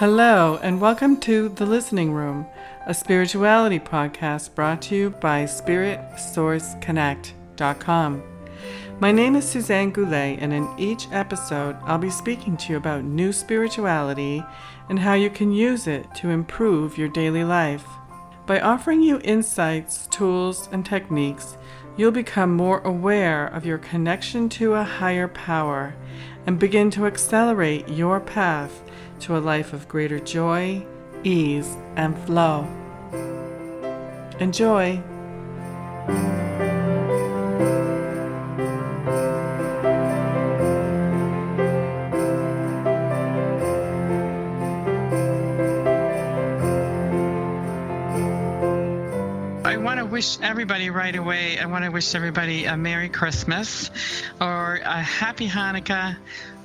Hello, and welcome to The Listening Room, a spirituality podcast brought to you by SpiritSourceConnect.com. My name is Suzanne Goulet, and in each episode, I'll be speaking to you about new spirituality and how you can use it to improve your daily life. By offering you insights, tools, and techniques, you'll become more aware of your connection to a higher power and begin to accelerate your path to a life of greater joy, ease, and flow. Enjoy! I want to wish everybody right away, I want to wish everybody a Merry Christmas or a Happy Hanukkah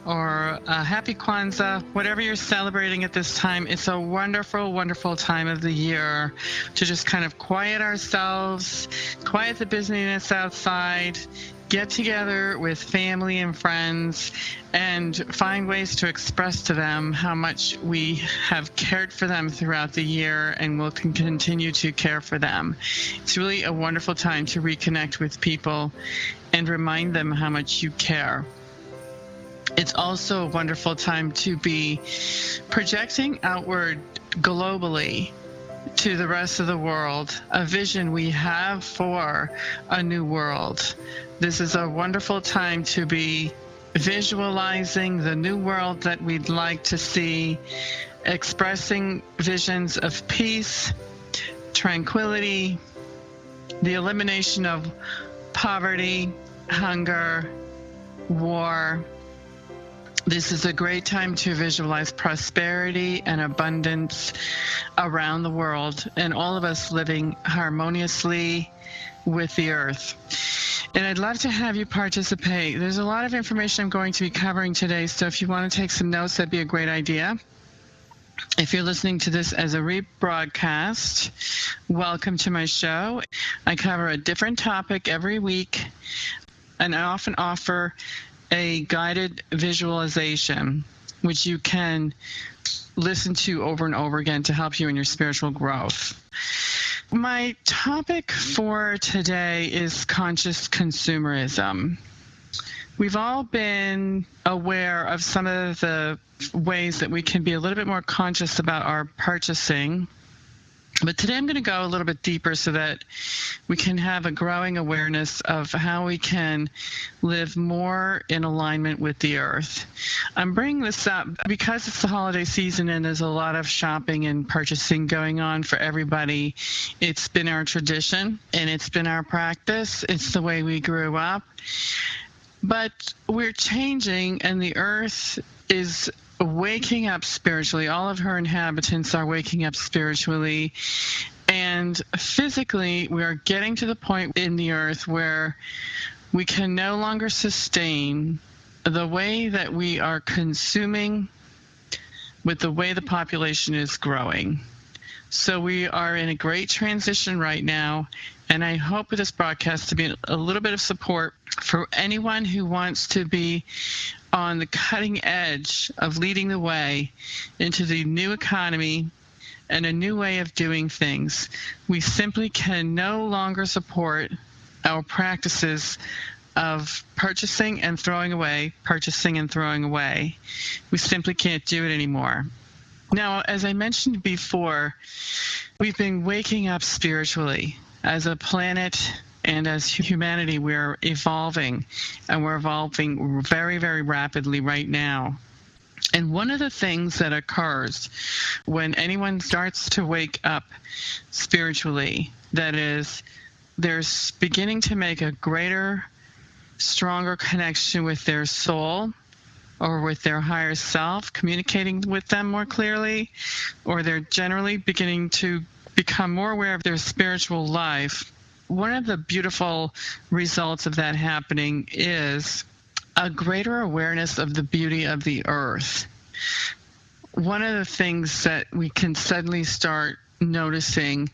or a Happy Kwanzaa, whatever you're celebrating at this time. It's a wonderful, wonderful time of the year to just kind of quiet ourselves, quiet the busyness outside, get together with family and friends, and find ways to express to them how much we have cared for them throughout the year and will continue to care for them. It's really a wonderful time to reconnect with people and remind them how much you care. It's also a wonderful time to be projecting outward globally to the rest of the world, a vision we have for a new world. This is a wonderful time to be visualizing the new world that we'd like to see, expressing visions of peace, tranquility, the elimination of poverty, hunger, war. This is a great time to visualize prosperity and abundance around the world and all of us living harmoniously with the earth. And I'd love to have you participate. There's a lot of information I'm going to be covering today, so if you want to take some notes, that'd be a great idea. If you're listening to this as a rebroadcast, welcome to my show. I cover a different topic every week, and I often offer a guided visualization, which you can listen to over and over again to help you in your spiritual growth. My topic for today is conscious consumerism. We've all been aware of some of the ways that we can be a little bit more conscious about our purchasing. But today I'm going to go a little bit deeper so that we can have a growing awareness of how we can live more in alignment with the earth. I'm bringing this up because it's the holiday season and there's a lot of shopping and purchasing going on for everybody. It's been our tradition and it's been our practice. It's the way we grew up. But we're changing, and the earth is waking up spiritually. All of her inhabitants are waking up spiritually. And physically, we are getting to the point in the earth where we can no longer sustain the way that we are consuming with the way the population is growing. So we are in a great transition right now, and I hope with this broadcast to be a little bit of support for anyone who wants to be on the cutting edge of leading the way into the new economy and a new way of doing things. We simply can no longer support our practices of purchasing and throwing away, purchasing and throwing away. We simply can't do it anymore. Now, as I mentioned before, we've been waking up spiritually as a planet. And as humanity, we're evolving, and we're evolving very, very rapidly right now. And one of the things that occurs when anyone starts to wake up spiritually, that is, they're beginning to make a greater, stronger connection with their soul or with their higher self, communicating with them more clearly, or they're generally beginning to become more aware of their spiritual life. One of the beautiful results of that happening is a greater awareness of the beauty of the earth. One of the things that we can suddenly start noticing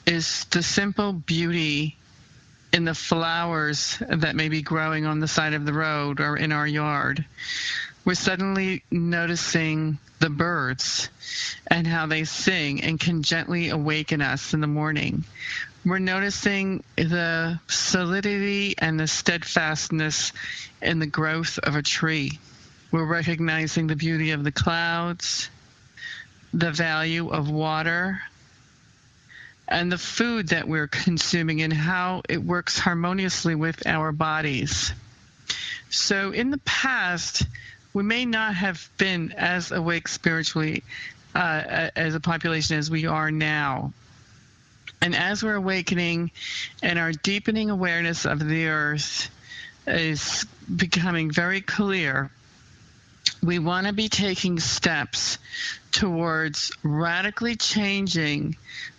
is the simple beauty in the flowers that may be growing on the side of the road or in our yard. We're suddenly noticing the birds and how they sing and can gently awaken us in the morning. We're noticing the solidity and the steadfastness in the growth of a tree. We're recognizing the beauty of the clouds, the value of water, and the food that we're consuming and how it works harmoniously with our bodies. So in the past, we may not have been as awake spiritually as a population as we are now. And as we're awakening and our deepening awareness of the earth is becoming very clear, we want to be taking steps towards radically changing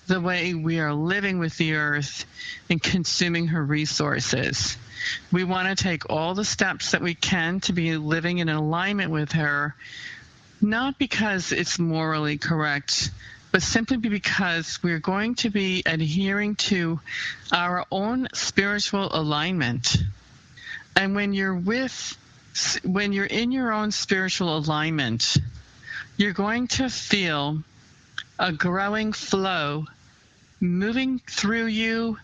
the way we are living with the earth and consuming her resources. We want to take all the steps that we can to be living in alignment with her, not because it's morally correct, but simply because we're going to be adhering to our own spiritual alignment. And when you're in your own spiritual alignment, you're going to feel a growing flow moving through you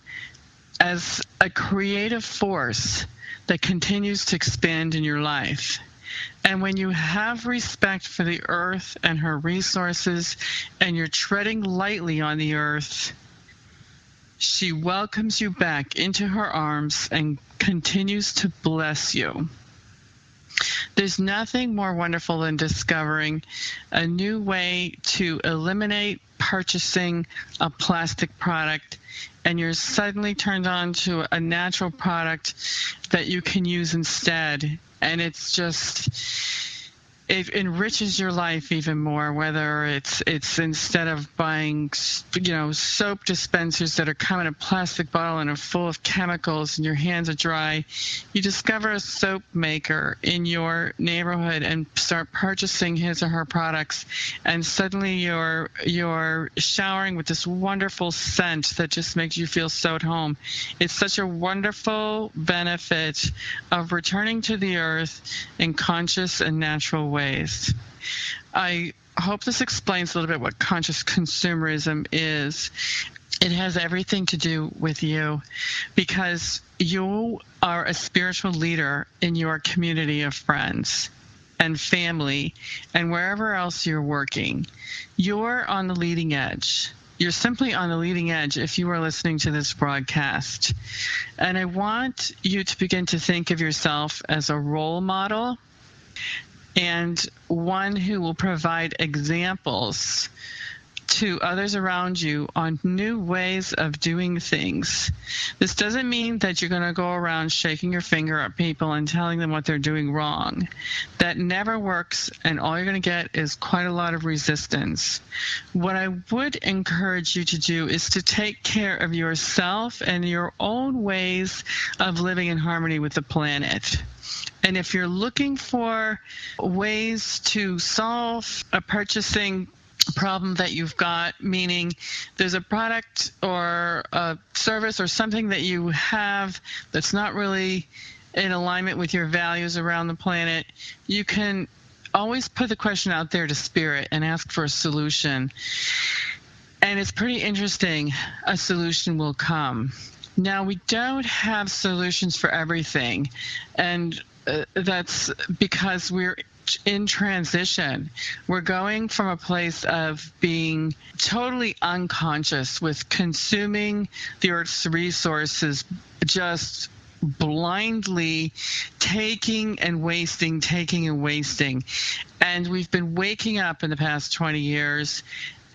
as a creative force that continues to expand in your life. And when you have respect for the earth and her resources, and you're treading lightly on the earth, she welcomes you back into her arms and continues to bless you. There's nothing more wonderful than discovering a new way to eliminate purchasing a plastic product, and you're suddenly turned on to a natural product that you can use instead. And it's just, it enriches your life even more, whether it's instead of buying, soap dispensers that are come in a plastic bottle and are full of chemicals and your hands are dry, you discover a soap maker in your neighborhood and start purchasing his or her products, and suddenly you're showering with this wonderful scent that just makes you feel so at home. It's such a wonderful benefit of returning to the earth in conscious and natural ways. I hope this explains a little bit what conscious consumerism is. It has everything to do with you, because you are a spiritual leader in your community of friends and family and wherever else you're working. You're on the leading edge. You're simply on the leading edge if you are listening to this broadcast. And I want you to begin to think of yourself as a role model and one who will provide examples to others around you on new ways of doing things. This doesn't mean that you're going to go around shaking your finger at people and telling them what they're doing wrong. That never works, and all you're going to get is quite a lot of resistance. What I would encourage you to do is to take care of yourself and your own ways of living in harmony with the planet. And if you're looking for ways to solve a purchasing problem that you've got, meaning there's a product or a service or something that you have that's not really in alignment with your values around the planet, you can always put the question out there to Spirit and ask for a solution. And it's pretty interesting. A solution will come. Now, we don't have solutions for everything, and that's because we're in transition. We're going from a place of being totally unconscious with consuming the Earth's resources, just blindly taking and wasting. And we've been waking up in the past 20 years,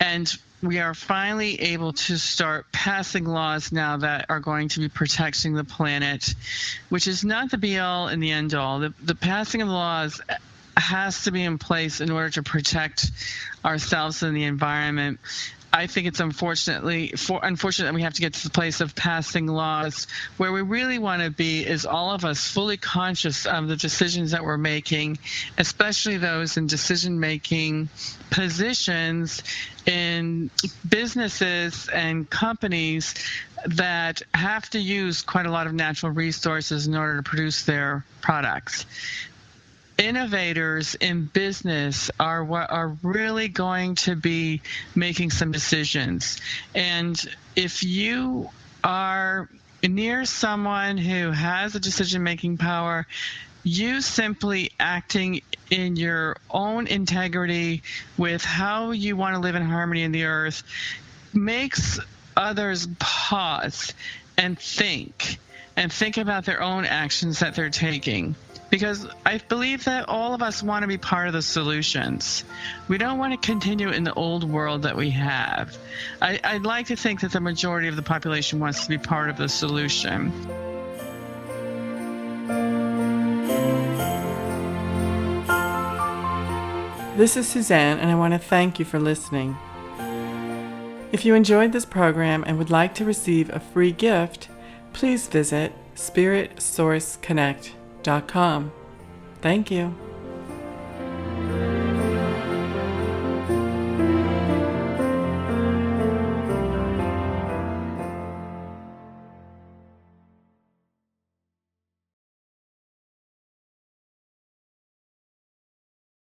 and we are finally able to start passing laws now that are going to be protecting the planet, which is not the be-all and the end-all. The passing of laws has to be in place in order to protect ourselves and the environment. I think it's unfortunate that we have to get to the place of passing laws. Where we really want to be is all of us fully conscious of the decisions that we're making, especially those in decision-making positions in businesses and companies that have to use quite a lot of natural resources in order to produce their products. innovators in business are what are really going to be making some decisions. And if you are near someone who has a decision-making power, you simply acting in your own integrity with how you want to live in harmony in the earth makes others pause and think about their own actions that they're taking. Because I believe that all of us want to be part of the solutions. We don't want to continue in the old world that we have. I'd like to think that the majority of the population wants to be part of the solution. This is Suzanne, and I want to thank you for listening. If you enjoyed this program and would like to receive a free gift, please visit spiritsourceconnect.com. Thank you.